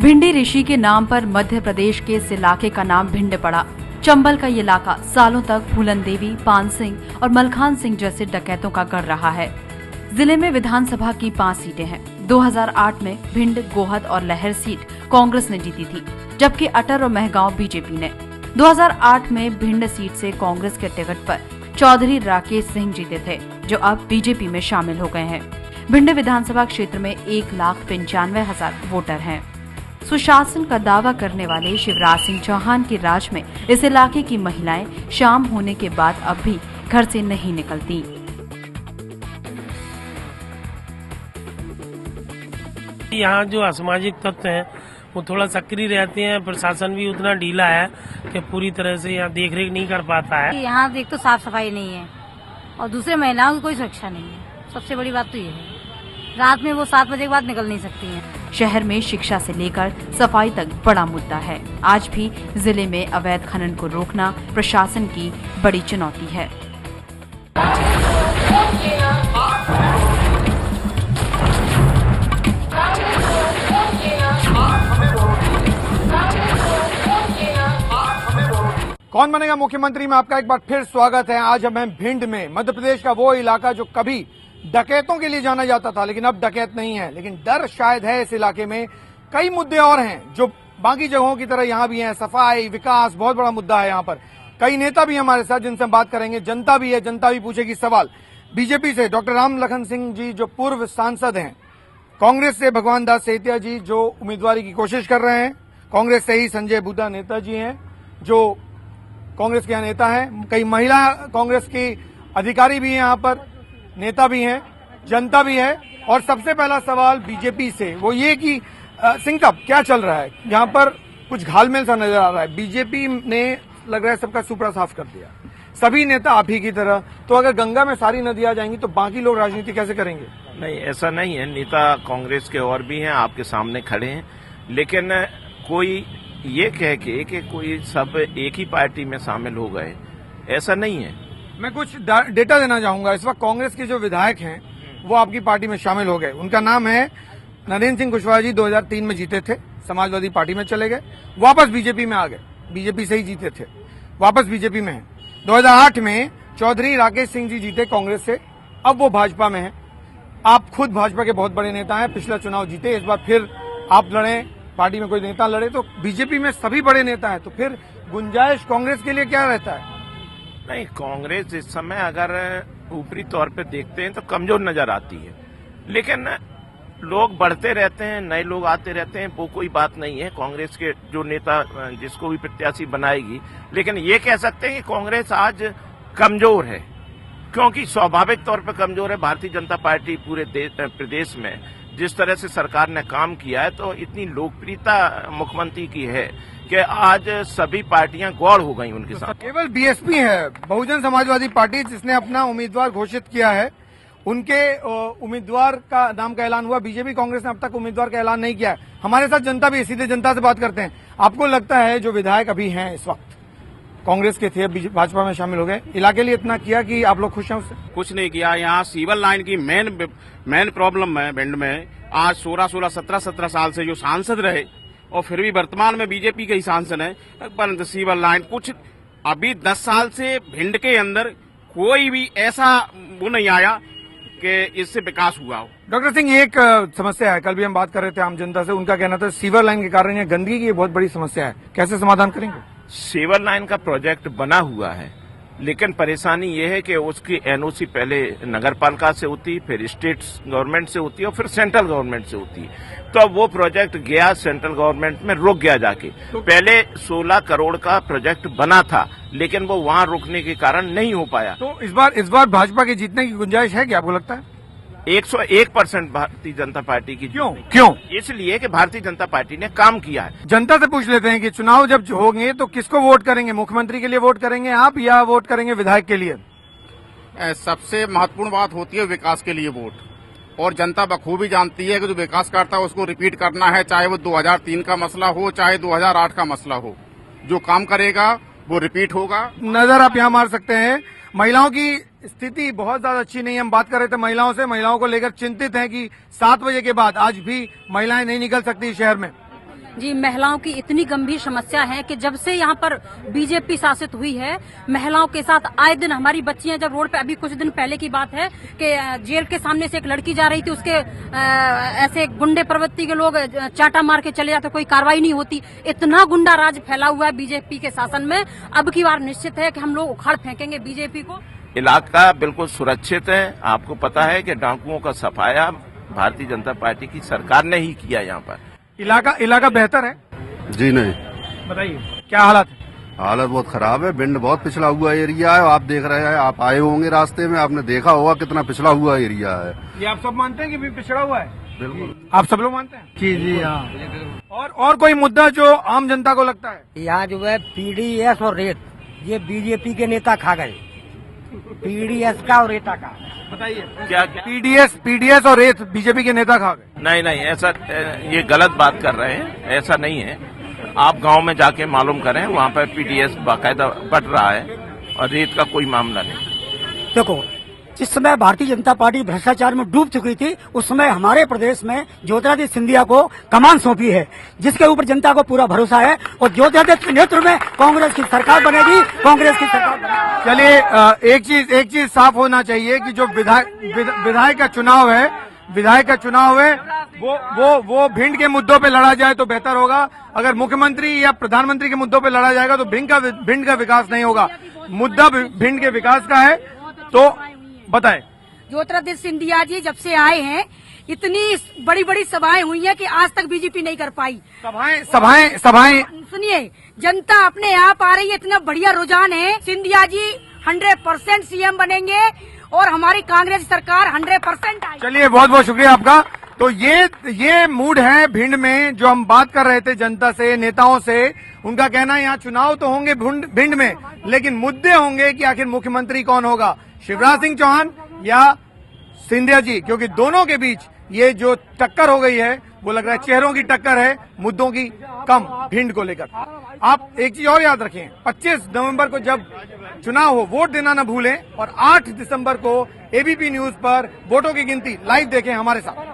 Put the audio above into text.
भिंडी ऋषि के नाम पर मध्य प्रदेश के इस इलाके का नाम भिंड पड़ा। चंबल का ये इलाका सालों तक फूलन देवी, पान सिंह और मलखान सिंह जैसे डकैतों का गढ़ रहा है। जिले में विधानसभा की 5 सीटें हैं। 2008 में भिंड, गोहद और लहर सीट कांग्रेस ने जीती थी, जबकि अटर और महगांव बीजेपी ने। 2008 में भिंड सीट से कांग्रेस के टिकट पर चौधरी राकेश सिंह जीते थे, जो अब बीजेपी में शामिल हो गए हैं। भिंड विधानसभा क्षेत्र में 1,95,000 वोटर हैं। सुशासन का दावा करने वाले शिवराज सिंह चौहान के राज में इस इलाके की महिलाएं शाम होने के बाद अब भी घर से नहीं निकलती। यहाँ जो असामाजिक तत्व हैं वो थोड़ा सक्रिय रहते हैं। प्रशासन भी उतना ढीला है कि पूरी तरह से यहाँ देखरेख नहीं कर पाता है। यहाँ एक तो साफ सफाई नहीं है और दूसरे महिलाओं की कोई सुरक्षा नहीं है। सबसे बड़ी बात तो ये है, रात में वो 7 बजे के बाद निकल नहीं सकती हैं। शहर में शिक्षा से लेकर सफाई तक बड़ा मुद्दा है। आज भी जिले में अवैध खनन को रोकना प्रशासन की बड़ी चुनौती है। कौन बनेगा मुख्यमंत्री में आपका एक बार फिर स्वागत है। आज हम हैं भिंड में, मध्य प्रदेश का वो इलाका जो कभी डकैतों के लिए जाना जाता था, लेकिन अब डकैत नहीं है। लेकिन डर शायद है इस इलाके में। कई मुद्दे और हैं जो बाकी जगहों की तरह यहाँ भी हैं। सफाई, विकास बहुत बड़ा मुद्दा है यहाँ पर। कई नेता भी हमारे साथ जिनसे हम बात करेंगे। जनता भी है, जनता भी पूछेगी सवाल। बीजेपी से डॉक्टर राम लखन सिंह जी जो पूर्व सांसद हैं, कांग्रेस से भगवान दास सेतिया जी जो उम्मीदवारी की कोशिश कर रहे हैं, कांग्रेस से ही संजय बूटा नेता जी हैं जो कांग्रेस के यहाँ नेता हैं। कई महिला कांग्रेस की अधिकारी भी हैं यहाँ पर, नेता भी हैं, जनता भी है। और सबसे पहला सवाल बीजेपी से वो ये कि सिंह साहब क्या चल रहा है यहाँ पर? कुछ घालमेल सा नजर आ रहा है। बीजेपी ने लग रहा है सबका सुपड़ा साफ कर दिया, सभी नेता आप ही की तरह। तो अगर गंगा में सारी नदियां आ जाएंगी तो बाकी लोग राजनीति कैसे करेंगे? नहीं, ऐसा नहीं है। नेता कांग्रेस के और भी हैं, आपके सामने खड़े हैं। लेकिन कोई ये कह के कि कोई सब एक ही पार्टी में शामिल हो गए, ऐसा नहीं है। मैं कुछ डेटा देना चाहूंगा। इस वक्त कांग्रेस के जो विधायक हैं वो आपकी पार्टी में शामिल हो गए। उनका नाम है नरेंद्र सिंह कुशवाहा जी। 2003 में जीते थे, समाजवादी पार्टी में चले गए, वापस बीजेपी में आ गए। बीजेपी से ही जीते थे, वापस बीजेपी में हैं। 2008 में चौधरी राकेश सिंह जी जीते कांग्रेस से, अब वो भाजपा में हैं। आप खुद भाजपा के बहुत बड़े नेता हैं, पिछला चुनाव जीते, इस बार फिर आप लड़े, पार्टी में कोई नेता लड़े, तो बीजेपी में सभी बड़े नेता हैं। तो फिर गुंजाइश कांग्रेस के लिए क्या रहता है? नहीं, कांग्रेस इस समय अगर ऊपरी तौर पे देखते हैं तो कमजोर नजर आती है। लेकिन लोग बढ़ते रहते हैं, नए लोग आते रहते हैं, वो कोई बात नहीं है। कांग्रेस के जो नेता जिसको भी प्रत्याशी बनाएगी, लेकिन ये कह सकते हैं कि कांग्रेस आज कमजोर है, क्योंकि स्वाभाविक तौर पर कमजोर है। भारतीय जनता पार्टी पूरे प्रदेश में जिस तरह से सरकार ने काम किया है, तो इतनी लोकप्रियता मुख्यमंत्री की है कि आज सभी पार्टियां गौड़ हो गई उनके साथ। केवल बीएसपी है, बहुजन समाजवादी पार्टी, जिसने अपना उम्मीदवार घोषित किया है। उनके उम्मीदवार का नाम का ऐलान हुआ। बीजेपी कांग्रेस ने अब तक उम्मीदवार का ऐलान नहीं किया है। हमारे साथ जनता भी, सीधे जनता से बात करते हैं। आपको लगता है जो विधायक अभी हैं इस वक्त कांग्रेस के थे, भाजपा में शामिल हो गए, इलाके के लिए इतना किया कि आप लोग खुश हैं उससे? कुछ नहीं किया। यहाँ सिविल लाइन की मेन प्रॉब्लम है भिंड में। आज 16, 17 साल से जो सांसद रहे और फिर भी वर्तमान में बीजेपी के ही सांसद हैं, परंतु सिविल लाइन कुछ अभी 10 साल से भिंड के अंदर कोई भी ऐसा वो नहीं आया कि इससे विकास हुआ हो। डॉक्टर सिंह, एक समस्या है, कल भी हम बात कर रहे थे आम जनता से, उनका कहना था सीवर लाइन के कारण यहाँ गंदगी की बहुत बड़ी समस्या है, कैसे समाधान करेंगे? सीवर लाइन का प्रोजेक्ट बना हुआ है, लेकिन परेशानी ये है कि उसकी एनओसी पहले नगर पालिका से होती, फिर स्टेट गवर्नमेंट से होती है और फिर सेंट्रल गवर्नमेंट से होती है। तो अब वो प्रोजेक्ट गया सेंट्रल गवर्नमेंट में, रुक गया जाके। पहले 16 करोड़ का प्रोजेक्ट बना था, लेकिन वो वहां रुकने के कारण नहीं हो पाया। तो इस बार भाजपा के जीतने की गुंजाइश है क्या, आपको लगता है? 101% भारतीय जनता पार्टी की। क्यों? इसलिए कि भारतीय जनता पार्टी ने काम किया है। जनता से पूछ लेते हैं कि चुनाव जब होंगे तो किसको वोट करेंगे? मुख्यमंत्री के लिए वोट करेंगे आप या वोट करेंगे विधायक के लिए? सबसे महत्वपूर्ण बात होती है विकास के लिए वोट, और जनता बखूबी जानती है कि जो विकास करता है उसको रिपीट करना है, चाहे वो 2003 का मसला हो, चाहे 2008 का मसला हो। जो काम करेगा वो रिपीट होगा। नजर आप यहाँ मार सकते हैं। महिलाओं की स्थिति बहुत ज्यादा अच्छी नहीं है। हम बात कर रहे थे महिलाओं से, महिलाओं को लेकर चिंतित हैं कि 7 बजे के बाद आज भी महिलाएं नहीं निकल सकती शहर में। जी, महिलाओं की इतनी गंभीर समस्या है कि जब से यहाँ पर बीजेपी शासित हुई है, महिलाओं के साथ आए दिन हमारी बच्चियां जब रोड पे, अभी कुछ दिन पहले की बात है कि जेल के सामने से एक लड़की जा रही थी, उसके ऐसे गुंडे प्रवृत्ति के लोग चाटा मार के चले जाते, कोई कार्रवाई नहीं होती। इतना गुंडा राज फैला हुआ है बीजेपी के शासन में। अब की बार निश्चित है कि हम लोग उखाड़ फेंकेंगे बीजेपी को। इलाका बिल्कुल सुरक्षित है। आपको पता है कि डाकुओं का सफाया भारतीय जनता पार्टी की सरकार ने ही किया। यहाँ पर इलाका बेहतर है? जी नहीं। बताइए क्या हालत है? हालत बहुत खराब है। भिंड बहुत पिछड़ा हुआ एरिया है। आप देख रहे हैं, आप आए होंगे रास्ते में, आपने देखा होगा कितना पिछड़ा हुआ एरिया है। ये आप सब मानते हैं कि भी पिछड़ा हुआ है? बिल्कुल, आप सब लोग मानते हैं? जी जी हाँ। और कोई मुद्दा जो आम जनता को लगता है? यहाँ जो है पीडीएस और रेत, ये बीजेपी के नेता खा गए। पीडीएस का और रेता का बताइए क्या पीडीएस और रेत बीजेपी के नेता खा गए? नहीं, ऐसा ये गलत बात कर रहे हैं। ऐसा नहीं है। आप गांव में जाके मालूम करें, वहाँ पर पीडीएस बाकायदा बट रहा है और रेत का कोई मामला नहीं। देखो, जिस समय भारतीय जनता पार्टी भ्रष्टाचार में डूब चुकी थी, उस समय हमारे प्रदेश में ज्योतिरादित्य सिंधिया को कमान सौंपी है, जिसके ऊपर जनता को पूरा भरोसा है और ज्योतिरादित्य के नेतृत्व में कांग्रेस की सरकार बनेगी। कांग्रेस की सरकार बनेगी। चलिए, एक चीज साफ होना चाहिए कि जो विधायक का चुनाव है वो भिंड के मुद्दों पे लड़ा जाए तो बेहतर होगा। अगर मुख्यमंत्री या प्रधानमंत्री के मुद्दों पे लड़ा जाएगा तो भिंड का विकास नहीं होगा। मुद्दा भिंड के विकास का है। तो बताएं। ज्योतिरादित्य सिंधिया जी जब से आए हैं, इतनी बड़ी बड़ी सभाएं हुई हैं कि आज तक बीजेपी नहीं कर पाई। सभाएं सुनिए, जनता अपने आप आ रही है, इतना बढ़िया रुझान है। सिंधिया जी 100% सीएम बनेंगे और हमारी कांग्रेस सरकार 100% आएगी। चलिए, बहुत बहुत शुक्रिया आपका। तो ये मूड है भिंड में। जो हम बात कर रहे थे जनता से, नेताओं से, उनका कहना है यहाँ चुनाव तो होंगे भिंड में, लेकिन मुद्दे होंगे कि आखिर मुख्यमंत्री कौन होगा, शिवराज सिंह चौहान या सिंधिया जी, क्योंकि दोनों के बीच ये जो टक्कर हो गई है वो लग रहा है चेहरों की टक्कर है, मुद्दों की कम भिंड को लेकर। आप एक चीज और याद रखें, 25 नवंबर को जब चुनाव हो, वोट देना न भूलें और 8 दिसंबर को एबीपी न्यूज पर वोटों की गिनती लाइव देखें हमारे साथ।